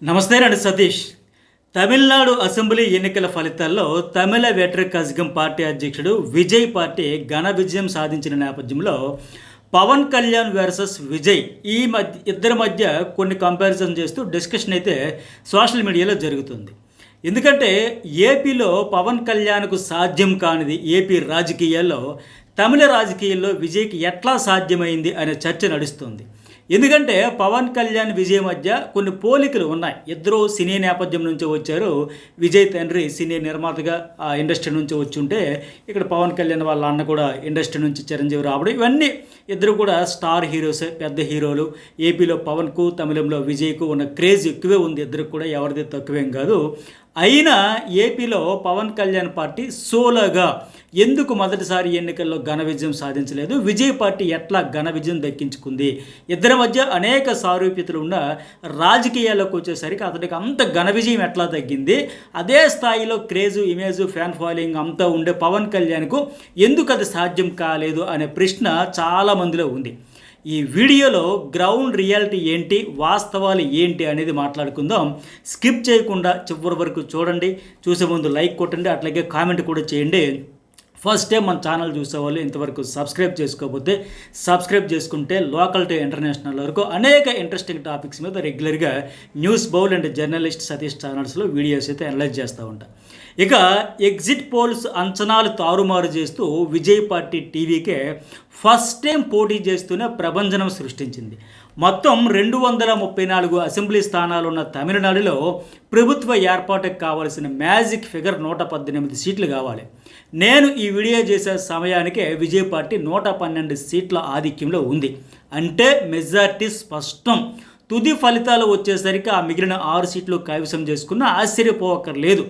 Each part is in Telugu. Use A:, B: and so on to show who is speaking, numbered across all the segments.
A: నమస్తే అండి సతీష్. తమిళనాడు అసెంబ్లీ ఎన్నికల ఫలితాల్లో తమిళ వెటరీ కజగం పార్టీ అధ్యక్షుడు విజయ్ పార్టీ ఘన విజయం సాధించిన నేపథ్యంలో పవన్ కళ్యాణ్ వర్సెస్ విజయ్ ఇద్దరి మధ్య కొన్ని కంపారిజన్ చేస్తూ డిస్కషన్ అయితే సోషల్ మీడియాలో జరుగుతుంది. ఎందుకంటే ఏపీలో పవన్ కళ్యాణ్కు సాధ్యం కానిది ఏపీ రాజకీయాల్లో తమిళ రాజకీయాల్లో విజయ్కి ఎట్లా సాధ్యమైంది అనే చర్చ నడుస్తుంది. ఎందుకంటే పవన్ కళ్యాణ్ విజయ్ మధ్య కొన్ని పోలికలు ఉన్నాయి. ఇద్దరు సినీ నేపథ్యం నుంచి వచ్చారు. విజయ్ తండ్రి సినీ నిర్మాతగా ఆ ఇండస్ట్రీ నుంచి వచ్చి ఉంటే, ఇక్కడ పవన్ కళ్యాణ్ వాళ్ళ అన్న కూడా ఇండస్ట్రీ నుంచి చిరంజీవి రావడం, ఇవన్నీ ఇద్దరు కూడా స్టార్ హీరోసే, పెద్ద హీరోలు. ఏపీలో పవన్కు తమిళంలో విజయ్కు ఉన్న క్రేజ్ ఎక్కువే ఉంది. ఇద్దరికి కూడా ఎవరిది తక్కువేం కాదు. అయినా ఏపీలో పవన్ కళ్యాణ్ పార్టీ సోలోగా ఎందుకు మొదటిసారి ఎన్నికల్లో ఘన విజయం సాధించలేదు? విజయ్ పార్టీ ఎట్లా ఘన విజయం దక్కించుకుంది? ఇద్దరి మధ్య అనేక సారూప్యతలు ఉన్న రాజకీయాల్లోకి వచ్చేసరికి అతనికి అంత ఘన విజయం ఎట్లా తగ్గింది? అదే స్థాయిలో క్రేజు, ఇమేజ్, ఫ్యాన్ ఫాలోయింగ్ అంతా ఉండే పవన్ కళ్యాణ్కు ఎందుకు అది సాధ్యం కాలేదు అనే ప్రశ్న చాలా మందిలో ఉంది. ఈ వీడియోలో గ్రౌండ్ రియాలిటీ ఏంటి, వాస్తవాలు ఏంటి అనేది మాట్లాడుకుందాం. స్కిప్ చేయకుండా చివరి వరకు చూడండి. చూసే ముందు లైక్ కొట్టండి, అట్లాగే కామెంట్ కూడా చేయండి. ఫస్ట్ టైం మన ఛానల్ చూసేవాళ్ళు ఇంతవరకు సబ్స్క్రైబ్ చేసుకోకపోతే సబ్స్క్రైబ్ చేసుకుంటే లోకల్ టు ఇంటర్నేషనల్ వరకు అనేక ఇంట్రెస్టింగ్ టాపిక్స్ మీద రెగ్యులర్గా news bowl and journalist Satish ఛానల్స్లో వీడియోస్ అయితే అనలైజ్ చేస్తూ ఉంటాను. ఇక ఎగ్జిట్ పోల్స్ అంచనాలు తారుమారు చేస్తూ Vijay party TVK first time పోటీ చేస్తూనే ప్రభంజనం సృష్టించింది. మొత్తం 234 అసెంబ్లీ స్థానాలు ఉన్న తమిళనాడులో ప్రభుత్వ ఏర్పాటుకు కావాల్సిన మ్యాజిక్ ఫిగర్ 118 సీట్లు కావాలి. నేను ఈ వీడియో చేసే సమయానికే విజయ్ పార్టీ 112 సీట్ల ఆధిక్యంలో ఉంది. అంటే మెజార్టీ స్పష్టం. తుది ఫలితాలు వచ్చేసరికి ఆ మిగిలిన 6 సీట్లు కైవసం చేసుకున్న ఆశ్చర్యపోవక్కర్లేదు.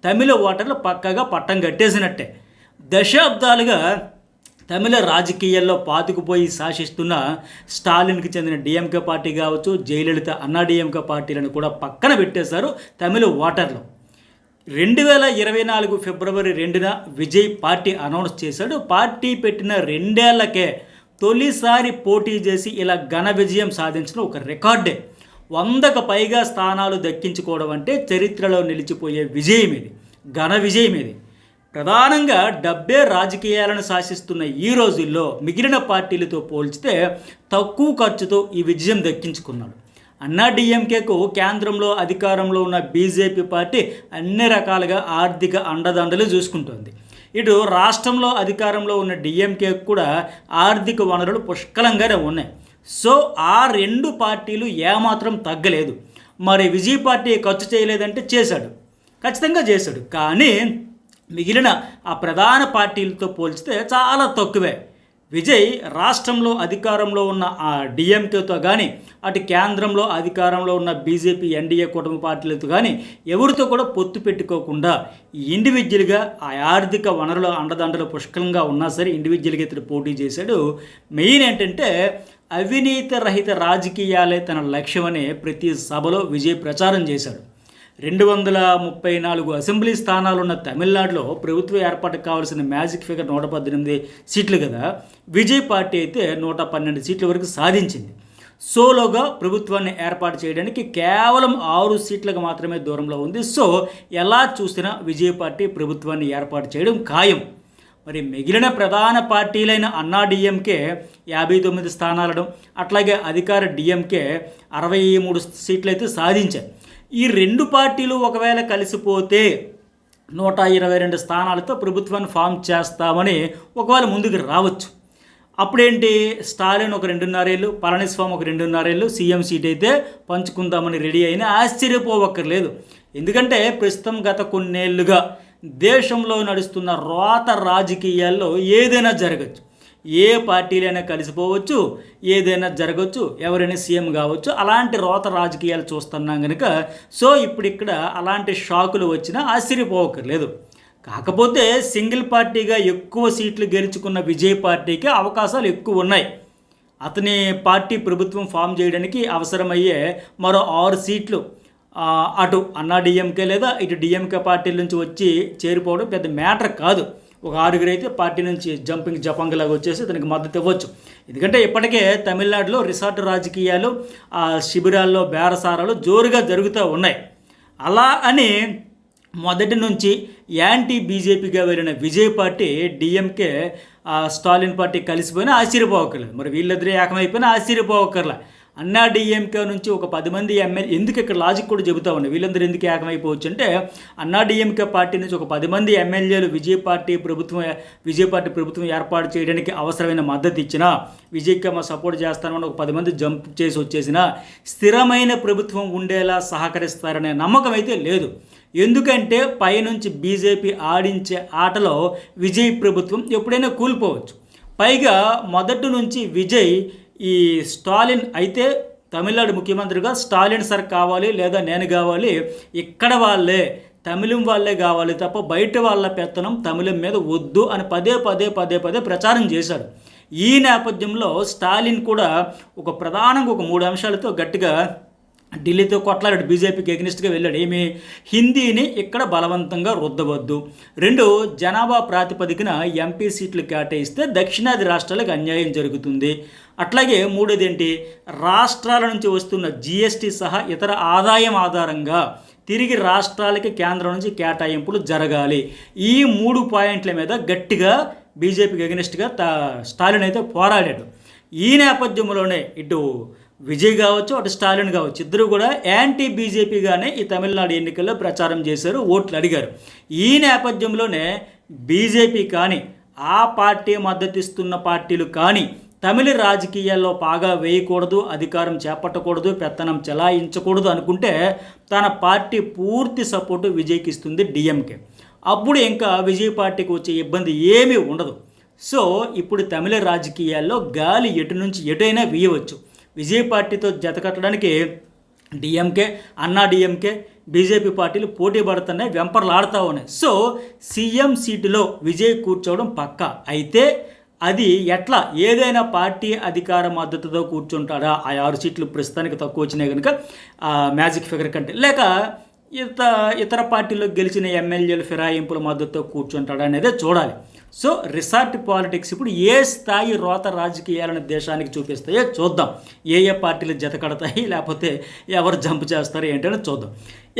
A: తమిళ ఓటర్లు పక్కగా పట్టం కట్టేసినట్టే. దశాబ్దాలుగా తమిళ రాజకీయాల్లో పాతుకుపోయి శాసిస్తున్న స్టాలిన్కి చెందిన డిఎంకే పార్టీ కావచ్చు, జయలలిత అన్నా డిఎంకే పార్టీలను కూడా పక్కన పెట్టేశారు తమిళ ఓటర్లు. 2024 ఫిబ్రవరి 2న విజయ్ పార్టీ అనౌన్స్ చేశాడు. పార్టీ పెట్టిన 2 ఏళ్లకే తొలిసారి పోటీ చేసి ఇలా ఘన విజయం సాధించిన ఒక రికార్డే. 100కు పైగా స్థానాలు దక్కించుకోవడం అంటే చరిత్రలో నిలిచిపోయే విజయం ఇది, ఘన విజయం ఇది. ప్రధానంగా డబ్బే రాజకీయాలను శాసిస్తున్న ఈ రోజుల్లో మిగిలిన పార్టీలతో పోల్చితే తక్కువ ఖర్చుతో ఈ విజయం దక్కించుకున్నాడు. అన్నా డిఎంకేకు కేంద్రంలో అధికారంలో ఉన్న బీజేపీ పార్టీ అన్ని రకాలుగా ఆర్థిక అండదండలు చూసుకుంటోంది. ఇటు రాష్ట్రంలో అధికారంలో ఉన్న డిఎంకేకు కూడా ఆర్థిక వనరులు పుష్కలంగానే ఉన్నాయి. సో ఆ 2 పార్టీలు ఏమాత్రం తగ్గలేదు. మరి విజయ్ పార్టీ ఖర్చు చేయలేదంటే చేశాడు, ఖచ్చితంగా చేశాడు. కానీ మిగిలిన ఆ ప్రధాన పార్టీలతో పోల్చితే చాలా తక్కువే. విజయ్ రాష్ట్రంలో అధికారంలో ఉన్న ఆ డిఎంకేతో కానీ, అటు కేంద్రంలో అధికారంలో ఉన్న బీజేపీ ఎన్డీఏ కూటమి పార్టీలతో కానీ ఎవరితో కూడా పొత్తు పెట్టుకోకుండా ఇండివిజువల్గా ఆ ఆర్థిక వనరుల అండదండలు పుష్కలంగా ఉన్నా సరే ఇండివిజువల్గా ఇతడు పోటీ చేశాడు. మెయిన్ ఏంటంటే అవినీతి రహిత రాజకీయాలే తన లక్ష్యమని ప్రతి సభలో విజయ్ ప్రచారం చేశాడు. 234 అసెంబ్లీ స్థానాలున్న తమిళనాడులో ప్రభుత్వ ఏర్పాటుకు కావాల్సిన మ్యాజిక్ ఫిగర్ 118 సీట్లు కదా. విజయ్ పార్టీ అయితే 112 సీట్ల వరకు సాధించింది. సోలోగా ప్రభుత్వాన్ని ఏర్పాటు చేయడానికి కేవలం 6 సీట్లకు మాత్రమే దూరంలో ఉంది. సో ఎలా చూసినా విజయ్ పార్టీ ప్రభుత్వాన్ని ఏర్పాటు చేయడం ఖాయం. మరి మిగిలిన ప్రధాన పార్టీలైన అన్నా డిఎంకే 59 స్థానాలను, అట్లాగే అధికార డిఎంకే 63 సీట్లు అయితే సాధించాయి. ఈ 2 పార్టీలు ఒకవేళ కలిసిపోతే 122 స్థానాలతో ప్రభుత్వాన్ని ఫామ్ చేస్తామని ఒకవేళ ముందుకు రావచ్చు. అప్పుడేంటి, స్టాలిన్ ఒక 2.5 ఏళ్ళు, పళనిస్వామి ఒక 2.5 ఏళ్ళు సీఎం సీట్ అయితే పంచుకుందామని రెడీ అయినా ఆశ్చర్యపోవక్కర్లేదు. ఎందుకంటే ప్రస్తుతం గత కొన్నేళ్లుగా దేశంలో నడుస్తున్న రోత రాజకీయాల్లో ఏదైనా జరగచ్చు. ఏ పార్టీలైనా కలిసిపోవచ్చు, ఏదైనా జరగవచ్చు, ఎవరైనా సీఎం కావచ్చు. అలాంటి రోత రాజకీయాలు చూస్తున్నాం కనుక సో ఇప్పుడు ఇక్కడ అలాంటి షాకులు వచ్చినా ఆశ్చర్యపోవక్కర్లేదు. కాకపోతే సింగిల్ పార్టీగా ఎక్కువ సీట్లు గెలుచుకున్న విజయ్ పార్టీకి అవకాశాలు ఎక్కువ ఉన్నాయి. అతని పార్టీ ప్రభుత్వం ఫామ్ చేయడానికి అవసరమయ్యే మరో 6 సీట్లు అటు అన్నా డిఎంకే లేదా ఇటు డిఎంకే పార్టీల నుంచి వచ్చి చేరిపోవడం పెద్ద మ్యాటర్ కాదు. ఒక 6 అయితే పార్టీ నుంచి జంపింగ్ జపంగలాగా వచ్చేసి దానికి మద్దతు ఇవ్వచ్చు. ఎందుకంటే ఇప్పటికే తమిళనాడులో రిసార్ట్ రాజకీయాలు, శిబిరాల్లో బేరసారాలు జోరుగా జరుగుతూ ఉన్నాయి. అలా అని మొదటి నుంచి యాంటీ బీజేపీగా వెళ్ళిన Vijay party DMK Stalin party కలిసిపోయినా ఆశ్చర్యపోవక్కర్లేదు. మరి వీళ్ళిద్దరూ ఏకమైపోయినా ఆశ్చర్యపోవక్కర్లే. అన్నా డిఎంకే నుంచి ఒక 10 మంది ఎమ్మెల్యే, ఎందుకు ఇక్కడ లాజిక్ కూడా చెబుతా ఉన్నాయి వీళ్ళందరూ ఎందుకు ఏకమైపోవచ్చు అంటే, అన్నా డిఎంకే పార్టీ నుంచి ఒక 10 మంది ఎమ్మెల్యేలు విజయ్ పార్టీ ప్రభుత్వం ఏర్పాటు చేయడానికి అవసరమైన మద్దతు ఇచ్చినా, విజయ్కి సపోర్ట్ చేస్తానని ఒక 10 మంది జంప్ చేసి వచ్చేసినా స్థిరమైన ప్రభుత్వం ఉండేలా సహకరిస్తారనే నమ్మకం అయితే లేదు. ఎందుకంటే పైనుంచి బీజేపీ ఆడించే ఆటలో విజయ్ ప్రభుత్వం ఎప్పుడైనా కూలిపోవచ్చు. పైగా మొదటి నుంచి విజయ్ ఈ స్టాలిన్ అయితే తమిళనాడు ముఖ్యమంత్రిగా స్టాలిన్ సార్ కావాలి, లేదా నేను కావాలి, ఇక్కడ వాళ్ళే తమిళం వాళ్ళే కావాలి తప్ప బయట వాళ్ళ పెత్తనం తమిళం మీద వద్దు అని పదే ప్రచారం చేశాడు. ఈ నేపథ్యంలో స్టాలిన్ కూడా ప్రధానంగా 3 అంశాలతో గట్టిగా ఢిల్లీతో కొట్లాడాడు. బీజేపీకి ఎగ్నిస్ట్గా వెళ్ళాడు. ఏమి, హిందీని ఇక్కడ బలవంతంగా రుద్దవద్దు, 2 జనాభా ప్రాతిపదికన ఎంపీ సీట్లు కేటాయిస్తే దక్షిణాది రాష్ట్రాలకు అన్యాయం జరుగుతుంది, అట్లాగే 3ది ఏంటి, రాష్ట్రాల నుంచి వస్తున్న జీఎస్టీ సహా ఇతర ఆదాయం ఆధారంగా తిరిగి రాష్ట్రాలకి కేంద్రం నుంచి కేటాయింపులు జరగాలి. ఈ 3 పాయింట్ల మీద గట్టిగా బీజేపీకి ఎగ్నిస్ట్గా స్టాలిన్ అయితే పోరాడాడు. ఈ నేపథ్యంలోనే ఇటు విజయ్ కావచ్చు, అటు స్టాలిన్ కావచ్చు, ఇద్దరు కూడా యాంటీ బీజేపీగానే ఈ తమిళనాడు ఎన్నికల్లో ప్రచారం చేశారు, ఓట్లు అడిగారు. ఈ నేపథ్యంలోనే బీజేపీ కానీ, ఆ పార్టీ మద్దతిస్తున్న పార్టీలు కానీ తమిళ రాజకీయాల్లో పాగా వేయకూడదు, అధికారం చేపట్టకూడదు, పెత్తనం చెలాయించకూడదు అనుకుంటే తన పార్టీ పూర్తి సపోర్టు విజయ్కి ఇస్తుంది డిఎంకే. అప్పుడు ఇంకా విజయ్ పార్టీకి వచ్చే ఇబ్బంది ఏమీ ఉండదు. సో ఇప్పుడు తమిళ రాజకీయాల్లో గాలి ఎటు నుంచి ఎటైనా వీయవచ్చు. విజయ్ పార్టీతో జతకట్టడానికి డిఎంకే, అన్నా డిఎంకే, బీజేపీ పార్టీలు పోటీ పడుతున్నాయి, వెంపర్లాడుతూ ఉన్నాయి. సో సీఎం సీటులో విజయ్ కూర్చోవడం పక్కా. అయితే అది ఎట్లా, ఏదైనా పార్టీ అధికార మద్దతుతో కూర్చుంటాడా, ఆ 6 సీట్లు ప్రస్తుతానికి తక్కువ వచ్చినాయి కనుక మ్యాజిక్ ఫిగర్ కంటే, లేక ఇతర పార్టీలో గెలిచిన ఎమ్మెల్యేలు ఫిరాయింపుల మద్దతుతో కూర్చుంటాడా అనేదే చూడాలి. సో రిసార్ట్ పాలిటిక్స్ ఇప్పుడు ఏ స్థాయి రోత రాజకీయాలను దేశానికి చూపిస్తాయో చూద్దాం. ఏ పార్టీలు జత కడతాయి, లేకపోతే ఎవరు జంప్ చేస్తారు ఏంటని చూద్దాం.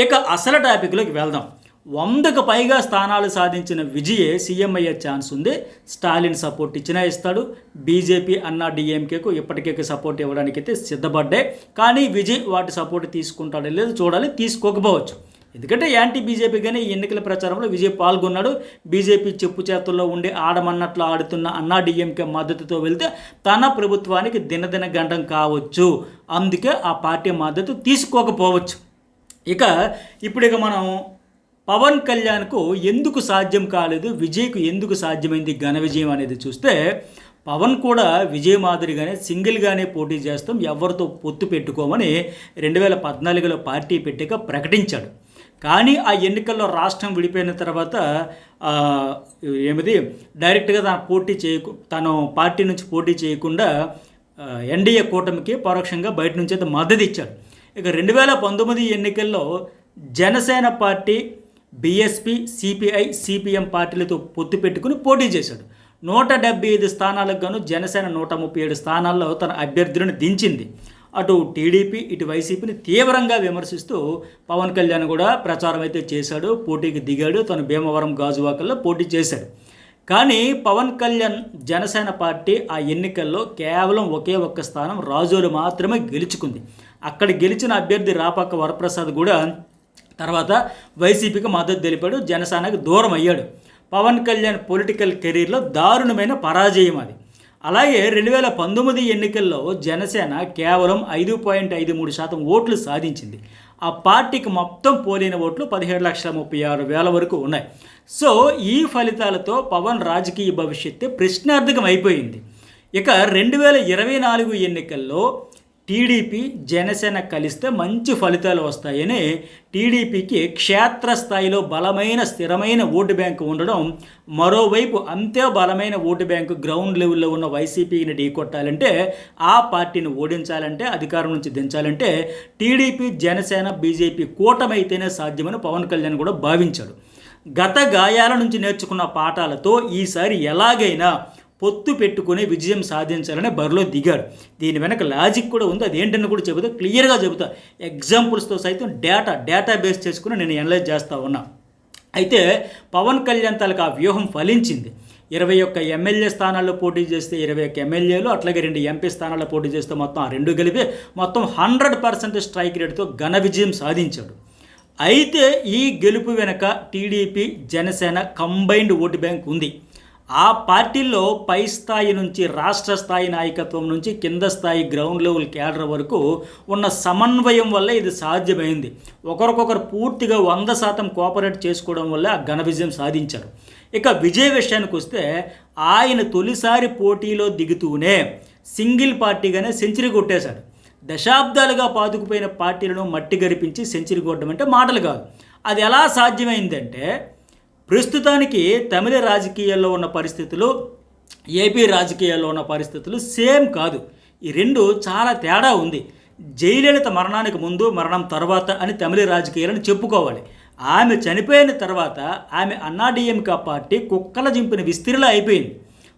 A: ఇక అసలు టాపిక్లోకి వెళ్దాం. 100కు పైగా స్థానాలు సాధించిన విజయే సీఎం అయ్యే ఛాన్స్ ఉంది. స్టాలిన్ సపోర్ట్ ఇచ్చినా ఇస్తాడు. బీజేపీ, అన్నా డిఎంకేకు ఇప్పటికే సపోర్ట్ ఇవ్వడానికి అయితే సిద్ధపడ్డాయి. కానీ విజయ్ వాటి సపోర్ట్ తీసుకుంటాడో లేదో చూడాలి, తీసుకోకపోవచ్చు. ఎందుకంటే యాంటీ బీజేపీగానే ఈ ఎన్నికల ప్రచారంలో విజయ్ పాల్గొన్నాడు. బీజేపీ చెప్పు చేతుల్లో ఉండి ఆడమన్నట్లు ఆడుతున్న అన్నా డిఎంకే మద్దతుతో వెళ్తే తన ప్రభుత్వానికి దినదిన గండం కావచ్చు. అందుకే ఆ పార్టీ మద్దతు తీసుకోకపోవచ్చు. ఇప్పుడు మనం పవన్ కళ్యాణ్కు ఎందుకు సాధ్యం కాలేదు, విజయ్కు ఎందుకు సాధ్యమైంది ఘన విజయం అనేది చూస్తే, పవన్ కూడా విజయ్ మాదిరిగానే సింగిల్గానే పోటీ చేస్తాం, ఎవరితో పొత్తు పెట్టుకోమని 2014లో పార్టీ పెట్టాక ప్రకటించాడు. కానీ ఆ ఎన్నికల్లో రాష్ట్రం విడిపోయిన తర్వాత డైరెక్ట్గా తను పార్టీ నుంచి పోటీ చేయకుండా ఎన్డీఏ కూటమికి పరోక్షంగా బయట నుంచి అయితే మద్దతు ఇచ్చాడు. 2019 ఎన్నికల్లో Janasena party, BSP, CPI, CPM పార్టీలతో పొత్తు పెట్టుకుని పోటీ చేశాడు. 175 స్థానాలకు గాను జనసేన 137 స్థానాల్లో తన అభ్యర్థులను దించింది. అటు టీడీపీ, ఇటు వైసీపీని తీవ్రంగా విమర్శిస్తూ పవన్ కళ్యాణ్ కూడా ప్రచారం అయితే చేశాడు, పోటీకి దిగాడు. తను భీమవరం, గాజువాకల్లో పోటీ చేశాడు. కానీ పవన్ కళ్యాణ్ జనసేన పార్టీ ఆ ఎన్నికల్లో కేవలం ఒకే ఒక్క స్థానం రాజోలు మాత్రమే గెలుచుకుంది. అక్కడ గెలిచిన అభ్యర్థి రాపాక వరప్రసాద్ కూడా తర్వాత వైసీపీకి మద్దతు తెలిపాడు, జనసేనకు దూరం అయ్యాడు. పవన్ కళ్యాణ్ పొలిటికల్ కెరీర్లో దారుణమైన పరాజయం అది. అలాగే 2019 ఎన్నికల్లో జనసేన కేవలం 5.53% ఓట్లు సాధించింది. ఆ పార్టీకి మొత్తం పోలిన ఓట్లు 17,36,000 వరకు ఉన్నాయి. సో ఈ ఫలితాలతో పవన్ రాజకీయ భవిష్యత్తు ప్రశ్నార్థకం అయిపోయింది. 2024 ఎన్నికల్లో టీడీపీ, జనసేన కలిస్తే మంచి ఫలితాలు వస్తాయని టీడీపీకి క్షేత్రస్థాయిలో బలమైన స్థిరమైన ఓటు బ్యాంకు ఉండడం, మరోవైపు అంతే బలమైన ఓటు బ్యాంకు గ్రౌండ్ లెవెల్లో ఉన్న వైసీపీని ఢీకొట్టాలంటే, ఆ పార్టీని ఓడించాలంటే, అధికారం నుంచి దించాలంటే టీడీపీ, జనసేన, బీజేపీ కూటమైతేనే సాధ్యమని పవన్ కళ్యాణ్ కూడా భావించాడు. గత గాయాల నుంచి నేర్చుకున్న పాఠాలతో ఈసారి ఎలాగైనా పొత్తు పెట్టుకుని విజయం సాధించాలని బరిలో దిగాడు. దీని వెనక లాజిక్ కూడా ఉంది, అది ఏంటని కూడా చెబుతా, క్లియర్గా చెబుతా, ఎగ్జాంపుల్స్తో సైతం డేటా బేస్ చేసుకుని నేను అనలైజ్ చేస్తూ ఉన్నా. అయితే పవన్ కళ్యాణ్ తాలూకు ఆ వ్యూహం ఫలించింది. 21 ఎమ్మెల్యే స్థానాల్లో పోటీ చేస్తే 21 ఎమ్మెల్యేలు, అట్లాగే 2 ఎంపీ స్థానాల్లో పోటీ చేస్తే మొత్తం ఆ 2 కలిపి మొత్తం 100% స్ట్రైక్ రేట్తో ఘన విజయం సాధించాడు. అయితే ఈ గెలుపు వెనక TDP, Janasena combined vote bank ఉంది. ఆ పార్టీల్లో పై స్థాయి నుంచి, రాష్ట్ర స్థాయి నాయకత్వం నుంచి కింద స్థాయి గ్రౌండ్ లెవెల్ క్యాడర్ వరకు ఉన్న సమన్వయం వల్ల ఇది సాధ్యమైంది. ఒకరికొకరు పూర్తిగా 100% కోఆపరేట్ చేసుకోవడం వల్ల ఆ ఘన విజయం సాధించారు. ఇక విజయ్ విషయానికి వస్తే ఆయన తొలిసారి పోటీలో దిగుతూనే సింగిల్ పార్టీగానే సెంచరీ కొట్టేశాడు. దశాబ్దాలుగా పాతుకుపోయిన పార్టీలను మట్టి గరిపించి సెంచరీ కొట్టడం అంటే మాటలు కాదు. అది ఎలా సాధ్యమైందంటే, ప్రస్తుతానికి తమిళ రాజకీయాల్లో ఉన్న పరిస్థితులు, ఏపీ రాజకీయాల్లో ఉన్న పరిస్థితులు సేమ్ కాదు. ఈ రెండు చాలా తేడా ఉంది. జయలలిత మరణానికి ముందు, మరణం తర్వాత అని తమిళ రాజకీయాలను చెప్పుకోవాలి. ఆమె చనిపోయిన తర్వాత ఆమె అన్నాడీఎంకే పార్టీ కుక్కల జింపిన విస్తీర్ణలో అయిపోయింది.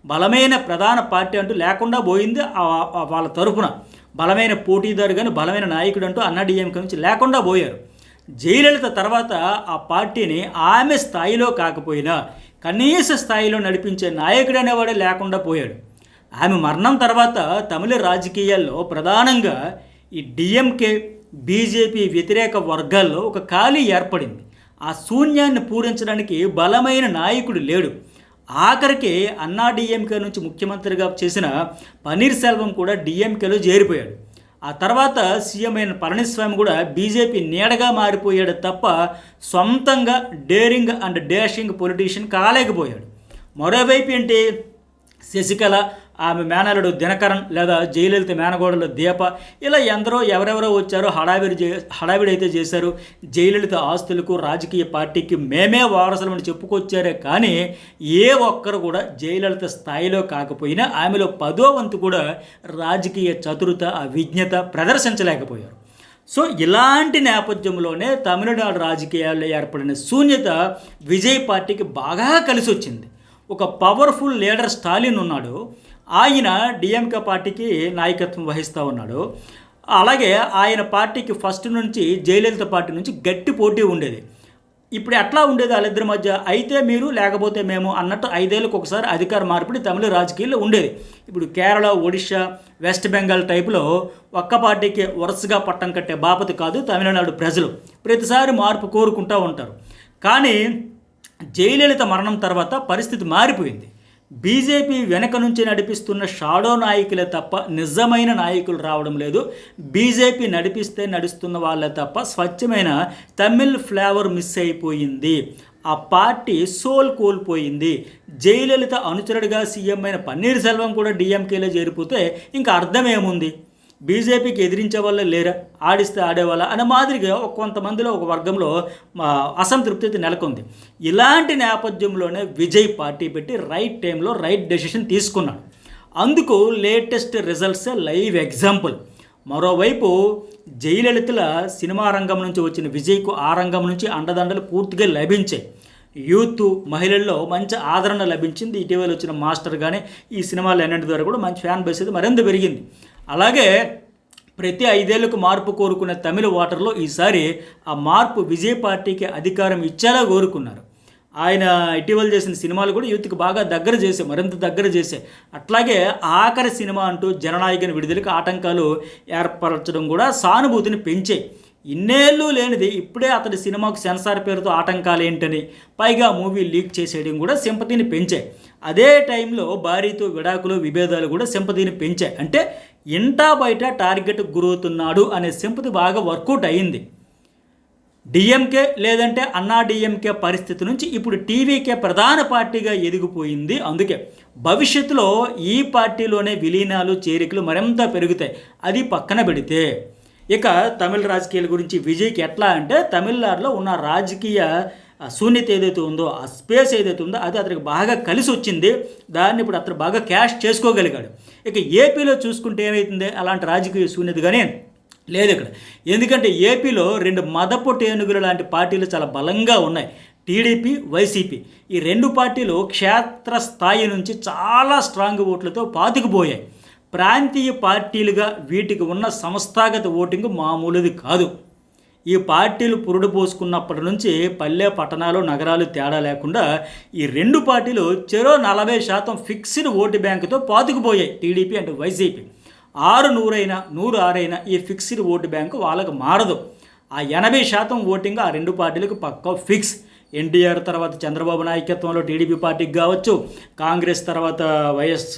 A: బలమైన ప్రధాన పార్టీ అంటూ లేకుండా పోయింది. వాళ్ళ తరఫున బలమైన పోటీదారు కానీ బలమైన నాయకుడు అంటూ అన్నాడీఎంకే నుంచి లేకుండా పోయారు. జయలలిత తర్వాత ఆ పార్టీని ఆమె స్థాయిలో కాకపోయినా కనీస స్థాయిలో నడిపించే నాయకుడు అనేవాడే లేకుండా పోయాడు. ఆమె మరణం తర్వాత తమిళ రాజకీయాల్లో ప్రధానంగా ఈ డిఎంకే, బీజేపీ వ్యతిరేక వర్గాల్లో ఒక ఖాళీ ఏర్పడింది. ఆ శూన్యాన్ని పూరించడానికి బలమైన నాయకుడు లేడు. ఆఖరికి అన్నాడీఎంకే నుంచి ముఖ్యమంత్రిగా చేసిన పన్నీర్ సెల్వం కూడా డిఎంకేలో చేరిపోయాడు. ఆ తర్వాత సీఎం అయిన పళనిస్వామి కూడా బీజేపీ నీడగా మారిపోయాడు తప్ప సొంతంగా డేరింగ్ అండ్ డాషింగ్ పొలిటీషియన్ కాలేకపోయాడు. మరోవైపు ఏంటి, శశికళ, ఆమె మేనలుడు దినకరన్, లేదా జయలలిత మేనగోడలు దీప, ఇలా ఎందరో ఎవరెవరో వచ్చారో హడావిడి అయితే చేశారు. జయలలిత ఆస్తులకు, రాజకీయ పార్టీకి మేమే వారసులమని చెప్పుకొచ్చారే కానీ ఏ ఒక్కరు కూడా జయలలిత స్థాయిలో కాకపోయినా ఆమెలో 10వ వంతు కూడా రాజకీయ చతురత, ఆ విజ్ఞత ప్రదర్శించలేకపోయారు. సో ఇలాంటి నేపథ్యంలోనే తమిళనాడు రాజకీయాల్లో ఏర్పడిన శూన్యత విజయ్ పార్టీకి బాగా కలిసి వచ్చింది. ఒక పవర్ఫుల్ లీడర్ స్టాలిన్ ఉన్నాడు. ఆయన డిఎంకే పార్టీకి నాయకత్వం వహిస్తూ ఉన్నాడు. అలాగే ఆయన పార్టీకి ఫస్ట్ నుంచి జయలలిత పార్టీ నుంచి గట్టి పోటీ ఉండేది. ఇప్పుడు ఎట్లా ఉండేది వాళ్ళిద్దరి మధ్య, అయితే మీరు లేకపోతే మేము అన్నట్టు 5 ఏళ్ళకు ఒకసారి అధికార మార్పిడి తమిళ రాజకీయాల్లో ఉండేది. ఇప్పుడు కేరళ, ఒడిషా, వెస్ట్ బెంగాల్ టైపులో ఒక్క పార్టీకి వరుసగా పట్టం కట్టే బాపతి కాదు తమిళనాడు ప్రజలు. ప్రతిసారి మార్పు కోరుకుంటూ ఉంటారు. కానీ జయలలిత మరణం తర్వాత పరిస్థితి మారిపోయింది. బీజేపీ వెనక నుంచి నడిపిస్తున్న షాడో నాయకులే తప్ప నిజమైన నాయకులు రావడం లేదు. బీజేపీ నడిపిస్తే నడుస్తున్న వాళ్ళే తప్ప స్వచ్ఛమైన తమిళ్ ఫ్లేవర్ మిస్ అయిపోయింది. ఆ పార్టీ సోల్ కోల్పోయింది. జయలలిత అనుచరుడిగా సీఎం అయిన పన్నీర్ సెల్వం కూడా డిఎంకేలో చేరిపోతే ఇంకా అర్థం ఏముంది? బీజేపీకి ఎదిరించే వాళ్ళే లేరా, ఆడిస్తే ఆడేవాళ్ళ అనే మాదిరిగా కొంతమందిలో ఒక వర్గంలో అసంతృప్తి నెలకొంది. ఇలాంటి నేపథ్యంలోనే విజయ్ పార్టీ పెట్టి రైట్ టైంలో రైట్ డెసిషన్ తీసుకున్నాడు. అందుకు లేటెస్ట్ రిజల్ట్సే లైవ్ ఎగ్జాంపుల్. మరోవైపు జయలలితల సినిమా రంగం నుంచి వచ్చిన విజయ్కు ఆ రంగం నుంచి అండదండలు పూర్తిగా లభించాయి. యూత్, మహిళల్లో మంచి ఆదరణ లభించింది. ఇటీవల వచ్చిన మాస్టర్ కానీ ఈ సినిమాలు అన్నింటి ద్వారా కూడా మంచి ఫ్యాన్ బేస్ అయితే మరింత పెరిగింది. అలాగే ప్రతి 5 ఏళ్లకు మార్పు కోరుకున్న తమిళ ఓటర్లు ఈసారి ఆ మార్పు విజయ్ పార్టీకి అధికారం ఇచ్చేలా కోరుకున్నారు. ఆయన ఇటీవల చేసిన సినిమాలు కూడా యూత్కి బాగా దగ్గర చేసే, మరింత దగ్గర చేసే. అట్లాగే ఆఖరి సినిమా అంటూ జననాయకుని విడుదలకు ఆటంకాలు ఏర్పరచడం కూడా సానుభూతిని పెంచాయి. ఇన్నేళ్ళు లేనిది ఇప్పుడే అతడి సినిమాకు సెన్సార్ పేరుతో ఆటంకాలు ఏంటని, పైగా మూవీ లీక్ చేసేయడం కూడా సింపతిని పెంచాయి. అదే టైంలో భార్యతో విడాకులు, విభేదాలు కూడా సింపతిని పెంచాయి. అంటే ఇంటా బయట టార్గెట్ గురవుతున్నాడు అనే సింపతి బాగా వర్కౌట్ అయింది. డిఎంకే లేదంటే అన్నా డిఎంకే పరిస్థితి నుంచి ఇప్పుడు టీవీకే ప్రధాన పార్టీగా ఎదిగిపోయింది. అందుకే భవిష్యత్తులో ఈ పార్టీలోనే విలీనాలు, చేరికలు మరింత పెరుగుతాయి. అది పక్కన పెడితే ఇక తమిళ రాజకీయాల గురించి విజయ్కి ఎట్లా అంటే, తమిళనాడులో ఉన్న రాజకీయ శూన్యత ఏదైతే ఉందో, ఆ స్పేస్ ఏదైతే ఉందో అది అతనికి బాగా కలిసి వచ్చింది. దాన్ని ఇప్పుడు అతను బాగా క్యాష్ చేసుకోగలిగాడు. ఇక ఏపీలో చూసుకుంటే ఏమవుతుంది, అలాంటి రాజకీయ శూన్యత కానీ లేదు ఇక్కడ. ఎందుకంటే ఏపీలో 2 మదపు టేనుగులు లాంటి పార్టీలు చాలా బలంగా ఉన్నాయి. టీడీపీ, వైసీపీ ఈ రెండు పార్టీలు క్షేత్రస్థాయి నుంచి చాలా స్ట్రాంగ్ ఓట్లతో పాతుకుపోయాయి. ప్రాంతీయ పార్టీలుగా వీటికి ఉన్న సంస్థాగత ఓటింగ్ మామూలుది కాదు. ఈ పార్టీలు పురుడు పోసుకున్నప్పటి నుంచి పల్లె, పట్టణాలు, నగరాలు తేడా లేకుండా ఈ రెండు పార్టీలు చెరో 40% ఫిక్స్డ్ ఓటు బ్యాంకుతో పాతుకుపోయాయి. టీడీపీ అండ్ వైసీపీ 100 ఈ ఫిక్స్డ్ ఓటు బ్యాంకు వాళ్ళకు మారదు. ఆ 80% ఓటింగ్ ఆ రెండు పార్టీలకు పక్కా ఫిక్స్. ఎన్టీఆర్ తర్వాత చంద్రబాబు నాయకత్వంలో టీడీపీ పార్టీకి కావచ్చు, కాంగ్రెస్ తర్వాత వైఎస్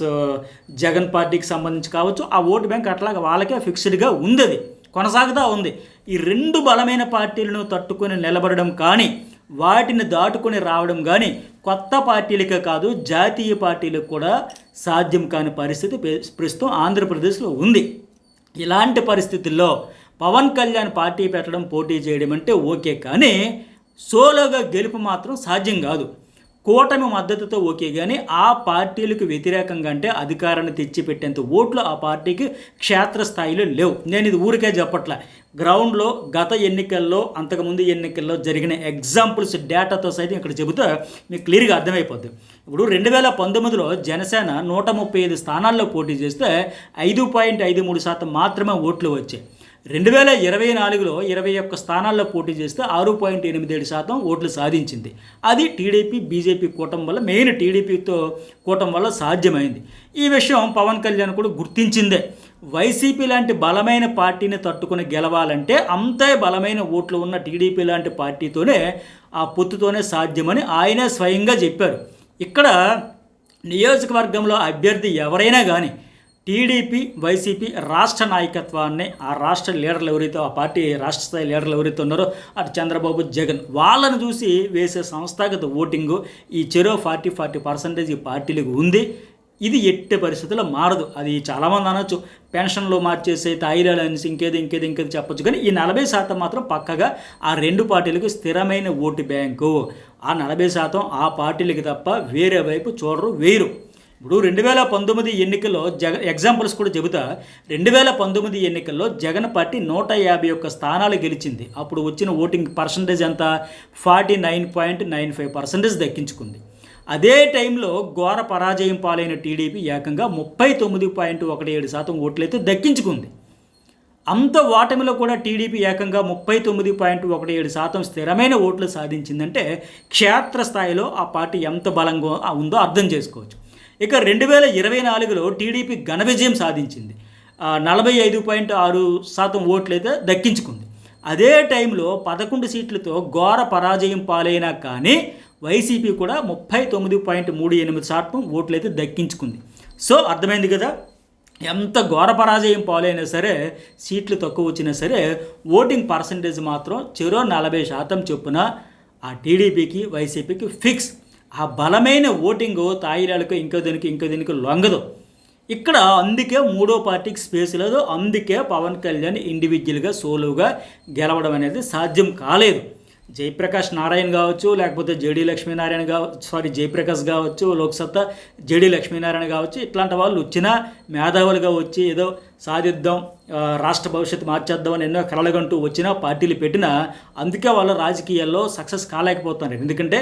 A: జగన్ పార్టీకి సంబంధించి కావచ్చు, ఆ ఓటు బ్యాంక్ అట్లాగా వాళ్ళకే ఫిక్స్డ్గా ఉంది, అది కొనసాగుతూ ఉంది. ఈ రెండు బలమైన పార్టీలను తట్టుకొని నిలబడడం కానీ, వాటిని దాటుకొని రావడం కానీ కొత్త పార్టీలకే కాదు జాతీయ పార్టీలకు కూడా సాధ్యం కాని పరిస్థితి ప్రస్తుతం ఆంధ్రప్రదేశ్లో ఉంది. ఇలాంటి పరిస్థితుల్లో పవన్ కళ్యాణ్ పార్టీ పెట్టడం, పోటీ చేయడం అంటే ఓకే, కానీ సోలోగా గెలుపు మాత్రం సాధ్యం కాదు. కూటమి మద్దతుతో ఓకే, కానీ ఆ పార్టీలకు వ్యతిరేకంగా అంటే అధికారాన్ని తెచ్చిపెట్టేంత ఓట్లు ఆ పార్టీకి క్షేత్రస్థాయిలో లేవు. నేను ఇది ఊరికే చెప్పట్లే, గ్రౌండ్లో గత ఎన్నికల్లో, అంతకుముందు ఎన్నికల్లో జరిగిన ఎగ్జాంపుల్స్ డేటాతో సైతం ఇక్కడ చెబుతా మీకు క్లియర్గా అర్థమైపోద్ది. ఇప్పుడు 2019లో జనసేన 135 స్థానాల్లో పోటీ చేస్తే 5.53% మాత్రమే ఓట్లు వచ్చాయి. 2024లో 21 స్థానాల్లో పోటీ చేస్తే 6.87% ఓట్లు సాధించింది. అది టీడీపీ, బీజేపీ కూటమి వల్ల, మెయిన్ టీడీపీతో కూటమి వల్ల సాధ్యమైంది. ఈ విషయం పవన్ కళ్యాణ్ కూడా గుర్తించిందే. వైసీపీ లాంటి బలమైన పార్టీని తట్టుకుని గెలవాలంటే అంతే బలమైన ఓట్లు ఉన్న టీడీపీ లాంటి పార్టీతోనే, ఆ పొత్తుతోనే సాధ్యమని ఆయనే స్వయంగా చెప్పారు. ఇక్కడ నియోజకవర్గంలో అభ్యర్థి ఎవరైనా కానీ టీడీపీ, వైసీపీ రాష్ట్ర నాయకత్వాన్ని, ఆ రాష్ట్ర లీడర్లు ఎవరైతే, ఆ పార్టీ రాష్ట్ర స్థాయి లీడర్లు ఎవరైతే ఉన్నారో అటు చంద్రబాబు, జగన్, వాళ్ళను చూసి వేసే సంస్థాగత ఓటింగు ఈ చెరో 40% ఈ పార్టీలకు ఉంది. ఇది ఎట్టి పరిస్థితుల్లో మారదు. అది చాలామంది అనొచ్చు, పెన్షన్లో మార్చేసే తాయిలాలు అనేసి ఇంకేది చెప్పొచ్చు, కానీ ఈ 40% మాత్రం పక్కగా ఆ రెండు పార్టీలకు స్థిరమైన ఓటు బ్యాంకు. ఆ 40% ఆ పార్టీలకి తప్ప వేరే వైపు చూడరు, వేరు. ఇప్పుడు 2019 ఎన్నికల్లో ఎగ్జాంపుల్స్ కూడా చెబుతా. 2019 ఎన్నికల్లో జగన్ పార్టీ 151 స్థానాలు గెలిచింది. అప్పుడు వచ్చిన ఓటింగ్ పర్సంటేజ్ ఎంత? 49.95% దక్కించుకుంది. అదే టైంలో ఘోర పరాజయం పాలైన టీడీపీ ఏకంగా 39.17% ఓట్లయితే దక్కించుకుంది. అంత ఓటమిలో కూడా టీడీపీ ఏకంగా 39.17% స్థిరమైన ఓట్లు సాధించిందంటే క్షేత్రస్థాయిలో ఆ పార్టీ ఎంత బలంగా ఉందో అర్థం చేసుకోవచ్చు. ఇక 2024లో టీడీపీ ఘన విజయం సాధించింది. 45.6% ఓట్లయితే దక్కించుకుంది. అదే టైంలో 11 సీట్లతో ఘోర పరాజయం పాలైనా కానీ వైసీపీ కూడా 39.38% ఓట్లయితే దక్కించుకుంది. సో అర్థమైంది కదా, ఎంత ఘోర పరాజయం పాలైనా సరే, సీట్లు తక్కువ వచ్చినా సరే, ఓటింగ్ పర్సంటేజ్ మాత్రం చెరో 40% చొప్పున ఆ టీడీపీకి, వైసీపీకి ఫిక్స్. ఆ బలమైన ఓటింగు తాయిలాలకు ఇంకో దీనికి లొంగదు. ఇక్కడ అందుకే మూడో పార్టీకి స్పేస్ లేదు. అందుకే పవన్ కళ్యాణ్ ఇండివిజువల్గా, సోలోగా గెలవడం అనేది సాధ్యం కాలేదు. జయప్రకాష్ నారాయణ కావచ్చు, లేకపోతే జయప్రకాష్ కావచ్చు, లోక్సత్తా జేడీ లక్ష్మీనారాయణ కావచ్చు, ఇట్లాంటి వాళ్ళు వచ్చినా మేధావులుగా వచ్చి ఏదో సాధిద్దాం, రాష్ట్ర భవిష్యత్తు మార్చేద్దామని ఎన్నో కలలుగంటూ వచ్చినా, పార్టీలు పెట్టినా, అందుకే వాళ్ళు రాజకీయాల్లో సక్సెస్ కాలేకపోతున్నారు. ఎందుకంటే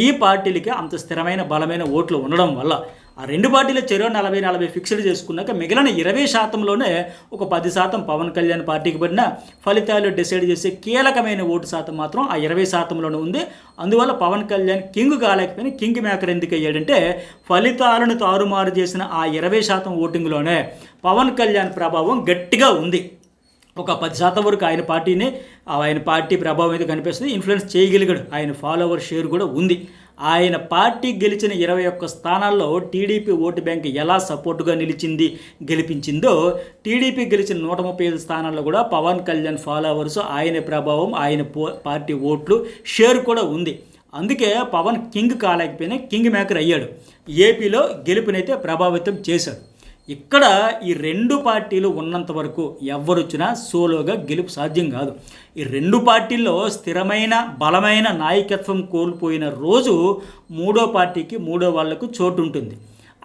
A: ఈ పార్టీలకి అంత స్థిరమైన బలమైన ఓట్లు ఉండడం వల్ల. ఆ రెండు పార్టీలు చెరో 40 ఫిక్స్డ్ చేసుకున్నాక మిగిలిన 20%లోనే ఒక 10% పవన్ కళ్యాణ్ పార్టీకి పడిన ఫలితాలు డిసైడ్ చేసే కీలకమైన ఓటు శాతం మాత్రం ఆ 20%లోనే ఉంది. అందువల్ల పవన్ కళ్యాణ్ కింగ్ కాలేకపోయినా కింగ్ మేకర్ ఎందుకు అయ్యాడంటే, ఫలితాలను తారుమారు చేసిన ఆ 20% ఓటింగ్లోనే పవన్ కళ్యాణ్ ప్రభావం గట్టిగా ఉంది. ఒక 10% వరకు ఆయన పార్టీ ప్రభావం అయితే కనిపిస్తుంది, ఇన్ఫ్లుయెన్స్ చేయగలిగాడు. ఆయన ఫాలోవర్ షేర్ కూడా ఉంది. ఆయన పార్టీ గెలిచిన 21 స్థానాల్లో టీడీపీ ఓటు బ్యాంక్ ఎలా సపోర్టుగా గెలిపించిందో, టీడీపీ గెలిచిన 135 స్థానాల్లో కూడా పవన్ కళ్యాణ్ ఫాలోవర్స్, ఆయన ప్రభావం, ఆయన పార్టీ ఓట్లు షేర్ కూడా ఉంది. అందుకే పవన్ కింగ్ కాలేకపోయినా కింగ్ మేకర్ అయ్యాడు. ఏపీలో గెలుపునైతే ప్రభావితం చేశాడు. ఇక్కడ ఈ రెండు పార్టీలు ఉన్నంత వరకు ఎవరొచ్చినా సోలోగా గెలుపు సాధ్యం కాదు. ఈ రెండు పార్టీల్లో స్థిరమైన బలమైన నాయకత్వం కోల్పోయిన రోజు మూడో పార్టీకి, మూడో వాళ్లకు చోటు ఉంటుంది.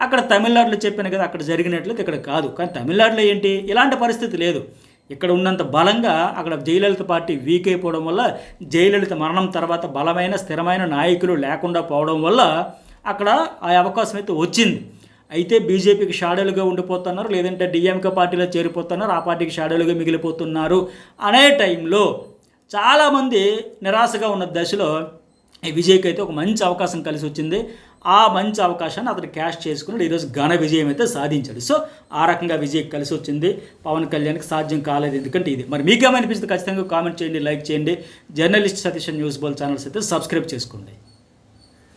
A: అక్కడ తమిళనాడులో చెప్పాను కదా, అక్కడ జరిగినట్లయితే ఇక్కడ కాదు. కానీ తమిళనాడులో ఏంటి, ఇలాంటి పరిస్థితి లేదు. ఇక్కడ ఉన్నంత బలంగా అక్కడ జయలలిత పార్టీ వీక్ అయిపోవడం వల్ల, జయలలిత మరణం తర్వాత బలమైన స్థిరమైన నాయకులు లేకుండా పోవడం వల్ల అక్కడ ఆ అవకాశం అయితే వచ్చింది. అయితే బీజేపీకి షాడోలుగా ఉండిపోతున్నారు, లేదంటే డిఎంకే పార్టీలో చేరిపోతున్నారు, ఆ పార్టీకి షాడోలుగా మిగిలిపోతున్నారు అనే టైంలో చాలామంది నిరాశగా ఉన్న దశలో ఈ విజయ్కి అయితే ఒక మంచి అవకాశం కలిసి వచ్చింది. ఆ మంచి అవకాశాన్ని అతను క్యాష్ చేసుకుని ఈరోజు ఘన విజయం అయితే సాధించాడు. సో ఆ రకంగా విజయ్కి కలిసి వచ్చింది. పవన్ కళ్యాణ్కి సాధ్యం కాలేదు, ఎందుకంటే ఇది. మరి మీకేమనిపిస్తుంది ఖచ్చితంగా కామెంట్ చేయండి, లైక్ చేయండి. జర్నలిస్ట్ సతీష్ న్యూస్ బోల్ ఛానల్స్ అయితే సబ్స్క్రైబ్ చేసుకోండి.